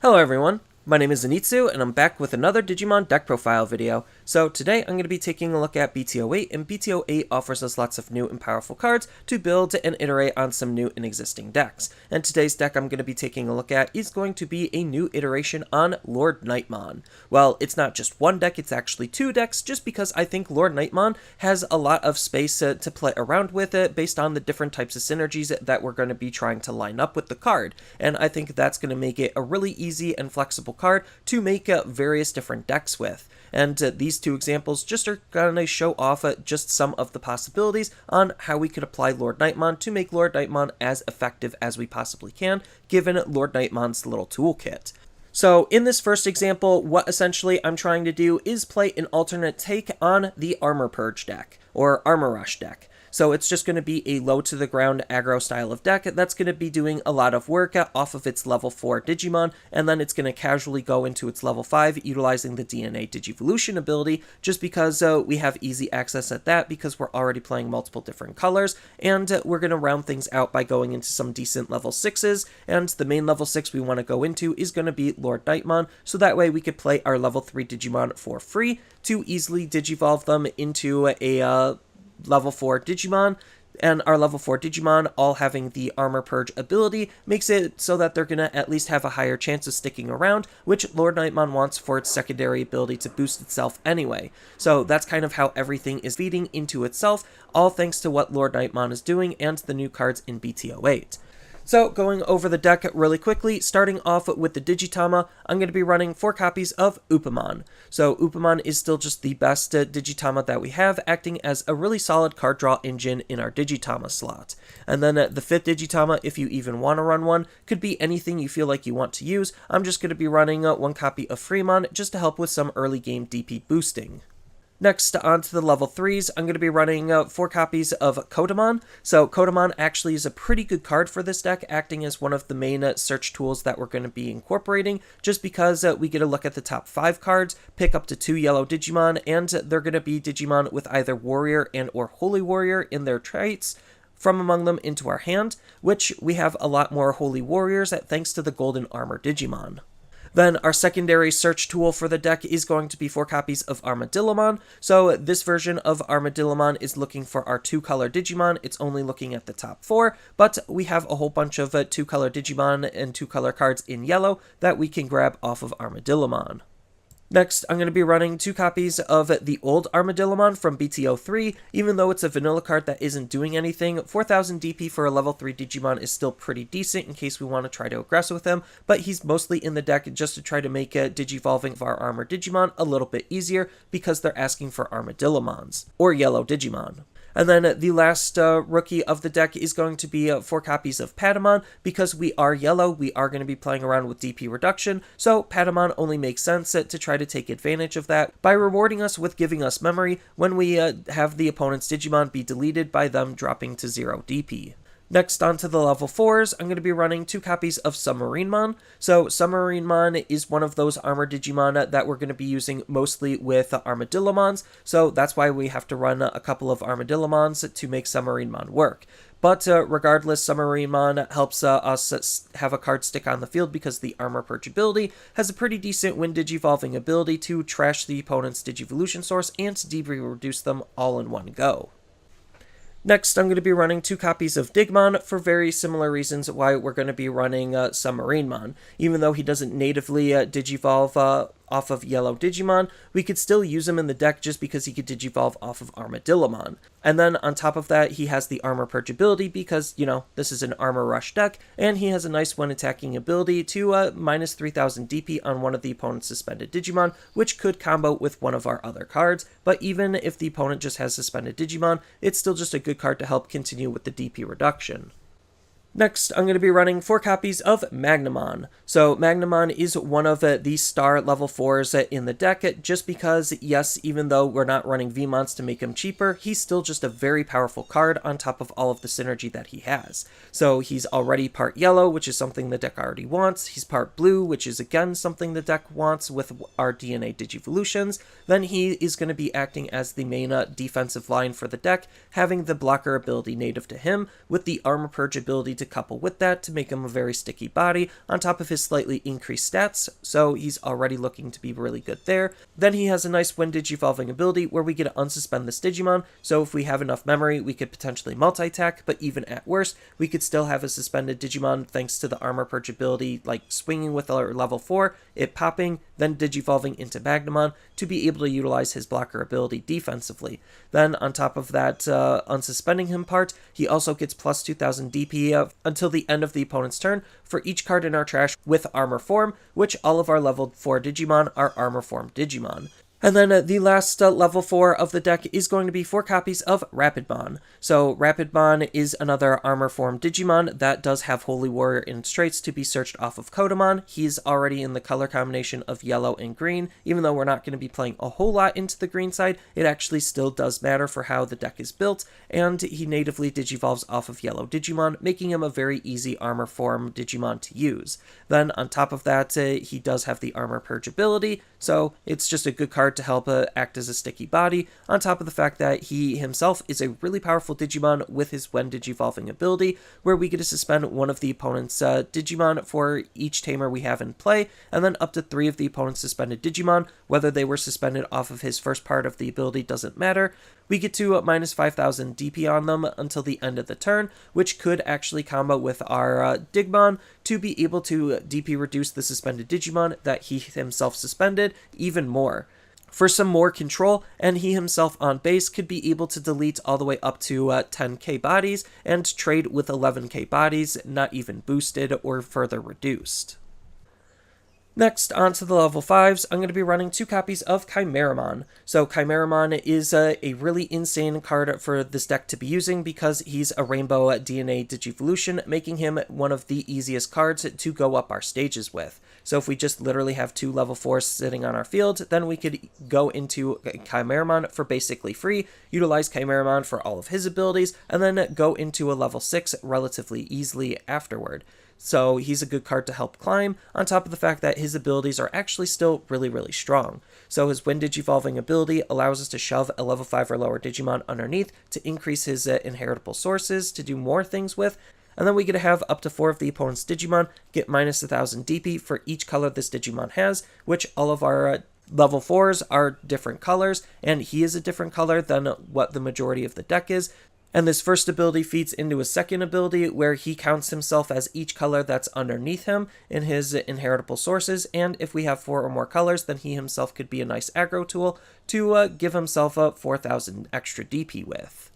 Hello everyone, my name is Zenitsu, and I'm back with another Digimon deck profile video. So today I'm going to be taking a look at BT08, and BT08 offers us lots of new and powerful cards to build and iterate on some new and existing decks. And today's deck I'm going to be taking a look at is going to be a new iteration on LordKnightmon. Well, it's not just one deck, it's actually two decks, just because I think LordKnightmon has a lot of space to play around with it based on the different types of synergies that we're going to be trying to line up with the card. And I think that's going to make it a really easy and flexible card to make various different decks with. And these two examples just are going to show off just some of the possibilities on how we could apply LordKnightmon to make LordKnightmon as effective as we possibly can, given LordKnightmon's little toolkit. So in this first example, what essentially I'm trying to do is play an alternate take on the Armor Purge deck, or Armor Rush deck. So it's just going to be a low to the ground aggro style of deck that's going to be doing a lot of work off of its level 4 Digimon, and then it's going to casually go into its level 5 utilizing the DNA Digivolution ability, just because we have easy access at that because we're already playing multiple different colors, and we're going to round things out by going into some decent level 6s, and the main level 6 we want to go into is going to be LordKnightmon, so that way we could play our level 3 Digimon for free to easily digivolve them into a level 4 Digimon, and our level 4 Digimon all having the Armor Purge ability makes it so that they're going to at least have a higher chance of sticking around, which LordKnightmon wants for its secondary ability to boost itself anyway. So that's kind of how everything is feeding into itself, all thanks to what LordKnightmon is doing and the new cards in BT08. So, going over the deck really quickly, starting off with the Digitama, I'm going to be running 4 copies of Upamon. So, Upamon is still just the best Digitama that we have, acting as a really solid card draw engine in our Digitama slot. And then the 5th Digitama, if you even want to run one, could be anything you feel like you want to use. I'm just going to be running 1 copy of Frimon just to help with some early game DP boosting. Next, on to the level 3s, I'm going to be running 4 copies of Kotemon. So Kotemon actually is a pretty good card for this deck, acting as one of the main search tools that we're going to be incorporating, just because we get a look at the top 5 cards, pick up to 2 yellow Digimon, and they're going to be Digimon with either Warrior and or Holy Warrior in their traits from among them into our hand, which we have a lot more Holy Warriors thanks to the Golden Armor Digimon. Then our secondary search tool for the deck is going to be 4 copies of Armadillomon. So this version of Armadillomon is looking for our 2-color Digimon. It's only looking at the top 4, but we have a whole bunch of 2-color Digimon and 2-color cards in yellow that we can grab off of Armadillomon. Next, I'm going to be running 2 copies of the old Armadillomon from BT03. Even though it's a vanilla card that isn't doing anything, 4000 DP for a level 3 Digimon is still pretty decent in case we want to try to aggress with him, but he's mostly in the deck just to try to make digivolving of our Armor Digimon a little bit easier because they're asking for Armadillomons, or yellow Digimon. And then the last rookie of the deck is going to be 4 copies of Patamon. Because we are yellow, we are going to be playing around with DP reduction, so Patamon only makes sense to try to take advantage of that by rewarding us with giving us memory when we have the opponent's Digimon be deleted by them dropping to 0 DP. Next, on to the level 4s, I'm going to be running 2 copies of Submarimon. So Submarimon is one of those Armor Digimon that we're going to be using mostly with Armadillomons, so that's why we have to run a couple of Armadillomons to make Submarimon work. But regardless, Submarimon helps us have a card stick on the field because the Armor Purge ability has a pretty decent when digivolving ability to trash the opponent's Digivolution source and to DP reduce them all in one go. Next, I'm going to be running 2 copies of Digmon for very similar reasons why we're going to be running Submarimon. Even though he doesn't natively digivolve off of yellow Digimon, we could still use him in the deck just because he could digivolve off of Armadillomon. And then on top of that, he has the Armor Purge ability because, you know, this is an Armor Rush deck, and he has a nice when attacking ability to minus 3000 DP on one of the opponent's suspended Digimon, which could combo with one of our other cards, but even if the opponent just has suspended Digimon, it's still just a good card to help continue with the DP reduction. Next, I'm going to be running 4 copies of Magnamon. So Magnamon is one of the star level 4s in the deck, just because, yes, even though we're not running VMons to make him cheaper, he's still just a very powerful card on top of all of the synergy that he has. So he's already part yellow, which is something the deck already wants. He's part blue, which is again something the deck wants with our DNA Digivolutions. Then he is going to be acting as the main defensive line for the deck, having the blocker ability native to him, with the Armor Purge ability to to couple with that to make him a very sticky body, on top of his slightly increased stats, so he's already looking to be really good there. Then he has a nice when digivolving ability where we get to unsuspend this Digimon, so if we have enough memory, we could potentially multi-attack, but even at worst, we could still have a suspended Digimon thanks to the Armor Purge ability, like swinging with our level 4, it popping, then digivolving into Magnamon to be able to utilize his blocker ability defensively. Then on top of that unsuspending him part, he also gets plus 2000 DP until the end of the opponent's turn for each card in our trash with Armor Form, which all of our level 4 Digimon are Armor Form Digimon. And then the last level 4 of the deck is going to be 4 copies of Rapidmon. So Rapidmon is another Armor Form Digimon that does have Holy Warrior in its traits to be searched off of Kotemon. He's already in the color combination of yellow and green. Even though we're not going to be playing a whole lot into the green side, it actually still does matter for how the deck is built, and he natively digivolves off of yellow Digimon, making him a very easy Armor Form Digimon to use. Then on top of that, he does have the Armor Purge ability, so it's just a good card to help act as a sticky body, on top of the fact that he himself is a really powerful Digimon with his when digivolving ability, where we get to suspend one of the opponent's Digimon for each tamer we have in play, and then up to 3 of the opponent's suspended Digimon, whether they were suspended off of his first part of the ability doesn't matter. We get to minus 5000 DP on them until the end of the turn, which could actually combo with our Digmon to be able to DP reduce the suspended Digimon that he himself suspended even more. For some more control, and he himself on base could be able to delete all the way up to 10k bodies and trade with 11k bodies, not even boosted or further reduced. Next, on to the level 5s, I'm going to be running 2 copies of Chimeramon. So Chimeramon is a really insane card for this deck to be using because he's a Rainbow DNA Digivolution, making him one of the easiest cards to go up our stages with. So if we just literally have 2 level 4s sitting on our field, then we could go into Chimeramon for basically free, utilize Chimeramon for all of his abilities, and then go into a level 6 relatively easily afterward. So he's a good card to help climb, on top of the fact that his abilities are actually still really strong. So his when digivolving ability allows us to shove a level 5 or lower Digimon underneath to increase his inheritable sources to do more things with, and then we get to have up to 4 of the opponent's Digimon get minus 1000 DP for each color this Digimon has, which all of our level 4s are different colors, and he is a different color than what the majority of the deck is. And this first ability feeds into his second ability, where he counts himself as each color that's underneath him in his inheritable sources, and if we have 4 or more colors, then he himself could be a nice aggro tool to give himself a 4000 extra DP with.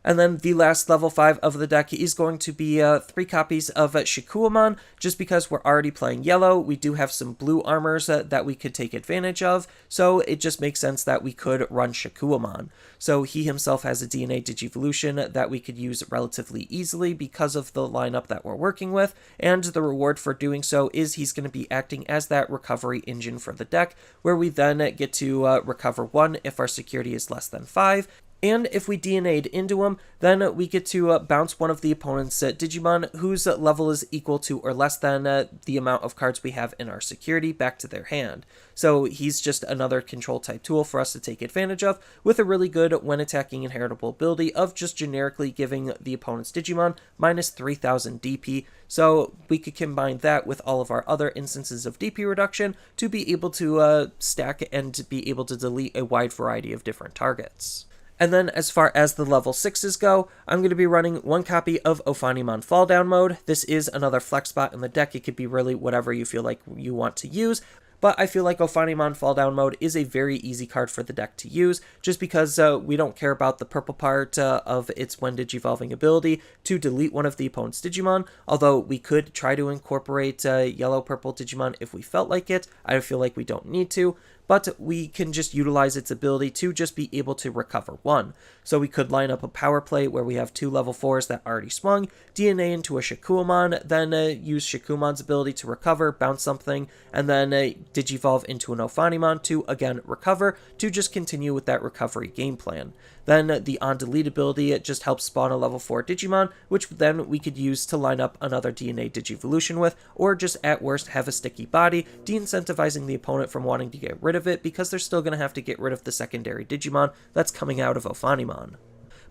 And then the last level 5 of the deck is going to be 3 copies of Shakkoumon. Just because we're already playing yellow, we do have some blue armors that we could take advantage of, so it just makes sense that we could run Shakkoumon. So he himself has a DNA Digivolution that we could use relatively easily because of the lineup that we're working with, and the reward for doing so is he's going to be acting as that recovery engine for the deck, where we then get to recover 1 if our security is less than 5, and if we DNA'd into him, then we get to bounce one of the opponent's Digimon whose level is equal to or less than the amount of cards we have in our security back to their hand. So he's just another control type tool for us to take advantage of, with a really good when attacking inheritable ability of just generically giving the opponent's Digimon minus 3000 DP. So we could combine that with all of our other instances of DP reduction to be able to stack and be able to delete a wide variety of different targets. And then as far as the level 6s go, I'm going to be running 1 copy of Ophanimon Falldown mode. This is another flex spot in the deck. It could be really whatever you feel like you want to use, but I feel like Ophanimon Falldown mode is a very easy card for the deck to use, just because we don't care about the purple part of its when digivolving ability to delete one of the opponent's Digimon, although we could try to incorporate yellow-purple Digimon if we felt like it. I feel like we don't need to, but we can just utilize its ability to just be able to recover 1. So we could line up a power play where we have 2 level 4s that already swung, DNA into a Shakkoumon, then use Shakkoumon's ability to recover, bounce something, and then digivolve into an Ophanimon to, again, recover, to just continue with that recovery game plan. Then the on-delete ability, it just helps spawn a level 4 Digimon, which then we could use to line up another DNA Digivolution with, or just at worst have a sticky body, de-incentivizing the opponent from wanting to get rid of it, because they're still going to have to get rid of the secondary Digimon that's coming out of Ophanimon.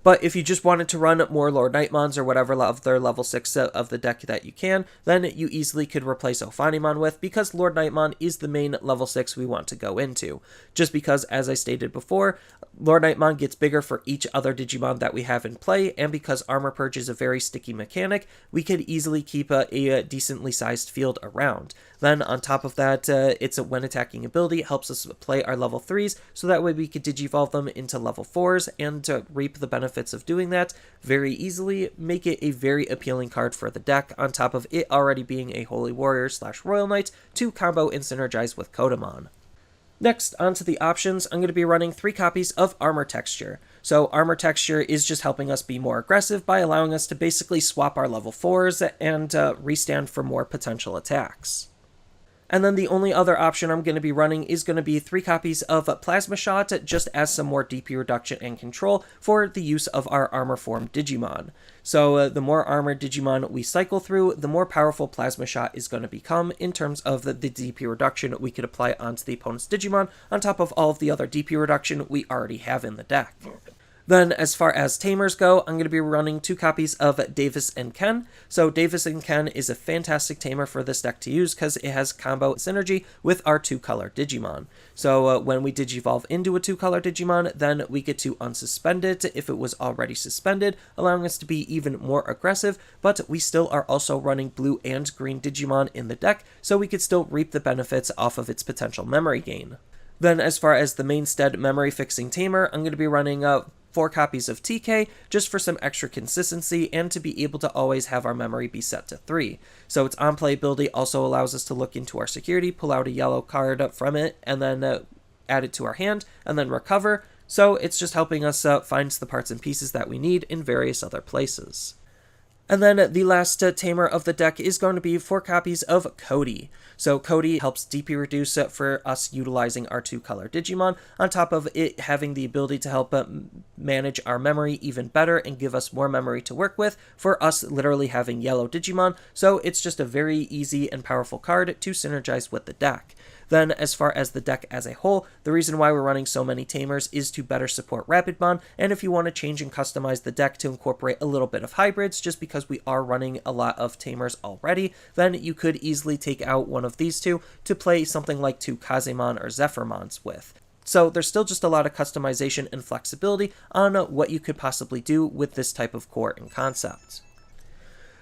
But if you just wanted to run more LordKnightmons or whatever other level 6 of the deck that you can, then you easily could replace Ophanimon with, because LordKnightmon is the main level 6 we want to go into. Just because, as I stated before, LordKnightmon gets bigger for each other Digimon that we have in play, and because Armor Purge is a very sticky mechanic, we could easily keep a decently sized field around. Then on top of that, it's a when attacking ability, it helps us play our level 3s, so that way we could Digivolve them into level 4s, and to reap the benefits of doing that very easily, make it a very appealing card for the deck, on top of it already being a Holy Warrior / Royal Knight to combo and synergize with Kotemon. Next, onto the options, I'm going to be running 3 copies of Armor Texture. So Armor Texture is just helping us be more aggressive by allowing us to basically swap our level 4s and restand for more potential attacks. And then the only other option I'm going to be running is going to be 3 copies of Plasma Shot, just as some more DP reduction and control for the use of our Armor Form Digimon. So the more armored Digimon we cycle through, the more powerful Plasma Shot is going to become in terms of the DP reduction we could apply onto the opponent's Digimon, on top of all of the other DP reduction we already have in the deck. Then, as far as Tamers go, I'm going to be running 2 copies of Davis and Ken. So Davis and Ken is a fantastic tamer for this deck to use because it has combo synergy with our 2-color Digimon. So when we Digivolve into a 2-color Digimon, then we get to unsuspend it if it was already suspended, allowing us to be even more aggressive, but we still are also running blue and green Digimon in the deck, so we could still reap the benefits off of its potential memory gain. Then, as far as the mainstead memory fixing tamer, I'm going to be running 4 copies of TK, just for some extra consistency and to be able to always have our memory be set to 3. So its on-play ability also allows us to look into our security, pull out a yellow card from it, and then add it to our hand, and then recover. So it's just helping us find the parts and pieces that we need in various other places. And then the last tamer of the deck is going to be 4 copies of Cody. So Cody helps DP reduce for us utilizing our 2-color Digimon, on top of it having the ability to help manage our memory even better and give us more memory to work with for us literally having yellow Digimon. So it's just a very easy and powerful card to synergize with the deck. Then, as far as the deck as a whole, the reason why we're running so many Tamers is to better support Rapidmon, and if you want to change and customize the deck to incorporate a little bit of hybrids, just because we are running a lot of Tamers already, then you could easily take out one of these 2 to play something like 2 Kazemon or Zephyrmons with. So there's still just a lot of customization and flexibility on what you could possibly do with this type of core and concept.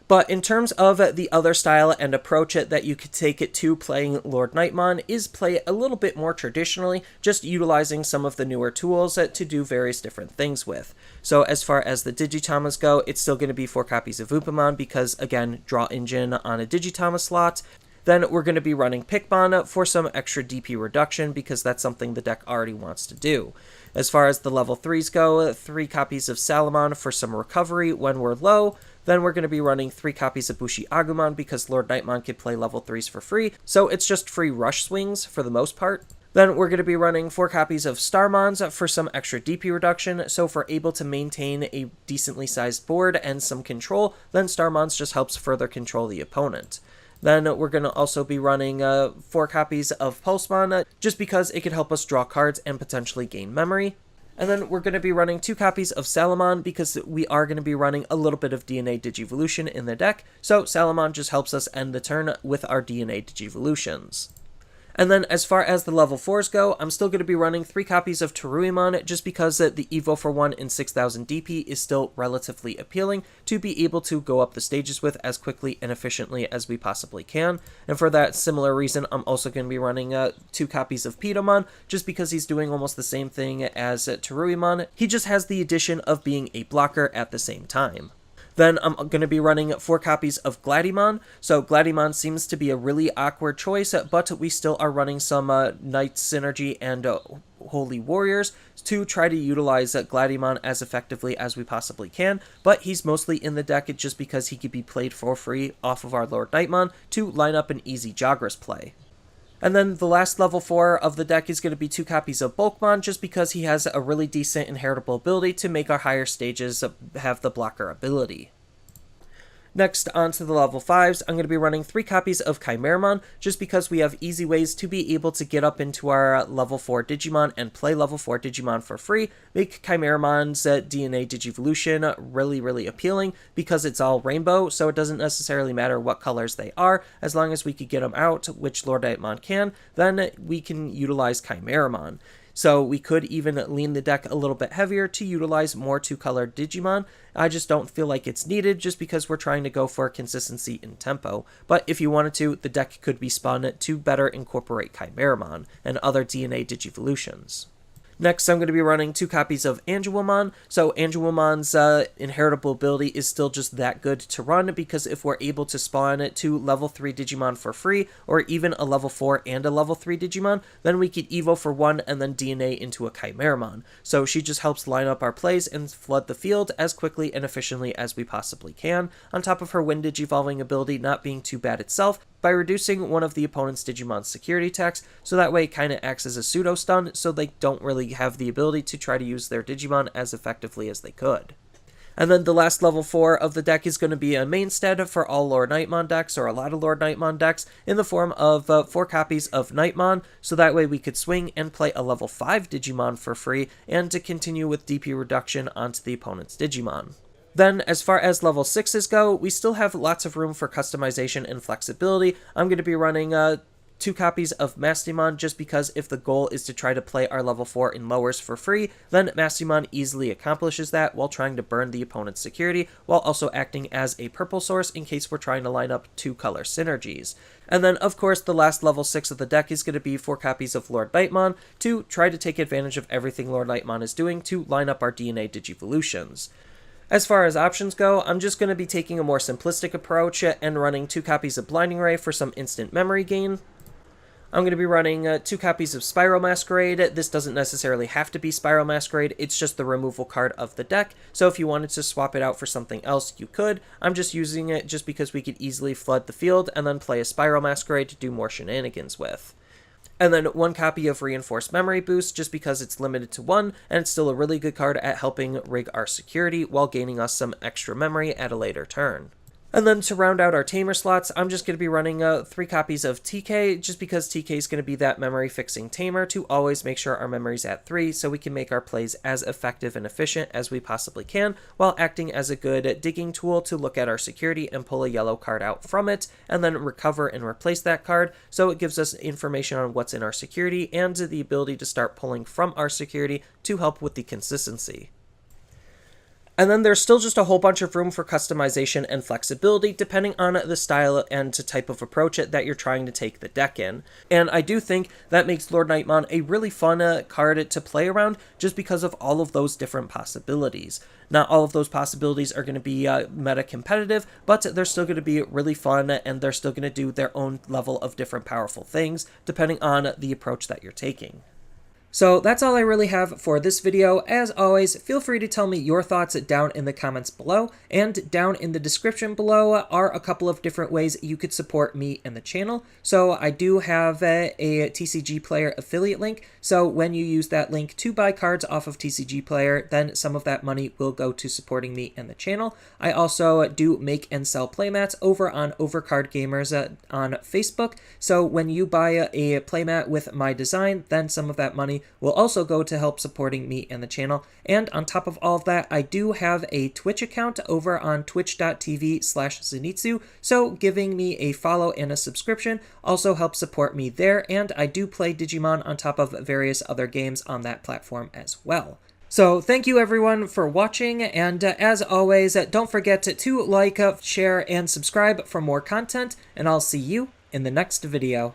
But in terms of the other style and approach that you could take it to playing LordKnightmon is play a little bit more traditionally, just utilizing some of the newer tools to do various different things with. So as far as the Digitamas go, it's still going to be 4 copies of Upamon because, again, draw engine on a Digitama slot. Then we're going to be running Pikmon for some extra DP reduction because that's something the deck already wants to do. As far as the level 3s go, 3 copies of Salamon for some recovery when we're low. Then we're going to be running 3 copies of Bushi Agumon because LordKnightmon can play level 3s for free, so it's just free rush swings for the most part. Then we're going to be running 4 copies of Starmons for some extra DP reduction, so if we're able to maintain a decently sized board and some control, then Starmons just helps further control the opponent. Then we're going to also be running 4 copies of Pulsemon, just because it could help us draw cards and potentially gain memory. And then we're going to be running 2 copies of Salamon because we are going to be running a little bit of DNA Digivolution in the deck, so Salamon just helps us end the turn with our DNA Digivolutions. And then as far as the level 4s go, I'm still going to be running 3 copies of Teruimon just because the Evo for 1 in 6000 DP is still relatively appealing to be able to go up the stages with as quickly and efficiently as we possibly can. And for that similar reason, I'm also going to be running 2 copies of Pidomon just because he's doing almost the same thing as Teruimon. He just has the addition of being a blocker at the same time. Then I'm going to be running 4 copies of Gladimon. So Gladimon seems to be a really awkward choice, but we still are running some Knight Synergy and Holy Warriors to try to utilize Gladimon as effectively as we possibly can, but he's mostly in the deck just because he could be played for free off of our LordKnightmon to line up an easy Jagras play. And then the last level 4 of the deck is going to be 2 copies of Bulkmon, just because he has a really decent inheritable ability to make our higher stages have the blocker ability. Next, on to the level 5s, I'm going to be running 3 copies of Chimeramon, just because we have easy ways to be able to get up into our level 4 Digimon and play level 4 Digimon for free, make Chimeramon's DNA Digivolution really appealing, because it's all rainbow, so it doesn't necessarily matter what colors they are. As long as we could get them out, which LordKnightmon can, then we can utilize Chimeramon. So we could even lean the deck a little bit heavier to utilize more 2-colored Digimon. I just don't feel like it's needed, just because we're trying to go for consistency in tempo. But if you wanted to, the deck could be spun to better incorporate Chimeramon and other DNA Digivolutions. Next, I'm going to be running 2 copies of Angelomon. So Angelomon's inheritable ability is still just that good to run, because if we're able to spawn 2 level 3 Digimon for free, or even a level 4 and a level 3 Digimon, then we could Evo for 1 and then DNA into a Chimeramon. So she just helps line up our plays and flood the field as quickly and efficiently as we possibly can, on top of her Wind Digivolving ability not being too bad itself, by reducing one of the opponent's Digimon's security attacks, so that way it kind of acts as a pseudo-stun, so they don't really have the ability to try to use their Digimon as effectively as they could. And then the last level 4 of the deck is going to be a mainstead for all LordKnightmon decks, or a lot of LordKnightmon decks, in the form of 4 copies of Knightmon, so that way we could swing and play a level 5 Digimon for free, and to continue with DP reduction onto the opponent's Digimon. Then, as far as level 6s go, we still have lots of room for customization and flexibility. I'm going to be running 2 copies of Magnamon, just because if the goal is to try to play our level 4 in lowers for free, then Magnamon easily accomplishes that while trying to burn the opponent's security, while also acting as a purple source in case we're trying to line up 2 color synergies. And then, of course, the last level 6 of the deck is going to be 4 copies of LordKnightmon to try to take advantage of everything LordKnightmon is doing to line up our DNA Digivolutions. As far as options go, I'm just going to be taking a more simplistic approach and running 2 copies of Blinding Ray for some instant memory gain. I'm going to be running 2 copies of Spiral Masquerade. This doesn't necessarily have to be Spiral Masquerade, it's just the removal card of the deck, so if you wanted to swap it out for something else, you could. I'm just using it just because we could easily flood the field and then play a Spiral Masquerade to do more shenanigans with. And then 1 copy of Reinforced Memory Boost, just because it's limited to 1, and it's still a really good card at helping rig our security while gaining us some extra memory at a later turn. And then to round out our Tamer slots, I'm just going to be running 3 copies of TK, just because TK is going to be that memory-fixing Tamer to always make sure our memory's at 3, so we can make our plays as effective and efficient as we possibly can, while acting as a good digging tool to look at our security and pull a yellow card out from it, and then recover and replace that card, so it gives us information on what's in our security, and the ability to start pulling from our security to help with the consistency. And then there's still just a whole bunch of room for customization and flexibility depending on the style and type of approach that you're trying to take the deck in. And I do think that makes LordKnightmon a really fun card to play around, just because of all of those different possibilities. Not all of those possibilities are going to be meta competitive, but they're still going to be really fun, and they're still going to do their own level of different powerful things depending on the approach that you're taking. So that's all I really have for this video. As always, feel free to tell me your thoughts down in the comments below, and down in the description below are a couple of different ways you could support me and the channel. So I do have a TCG Player affiliate link, so when you use that link to buy cards off of TCG Player, then some of that money will go to supporting me and the channel. I also do make and sell playmats over on Overcard Gamers on Facebook, so when you buy a playmat with my design, then some of that money will also go to help supporting me and the channel. And on top of all of that, I do have a Twitch account over on twitch.tv/Zenitsu, so giving me a follow and a subscription also helps support me there, and I do play Digimon on top of various other games on that platform as well. So thank you everyone for watching, and as always, don't forget to like, share, and subscribe for more content, and I'll see you in the next video.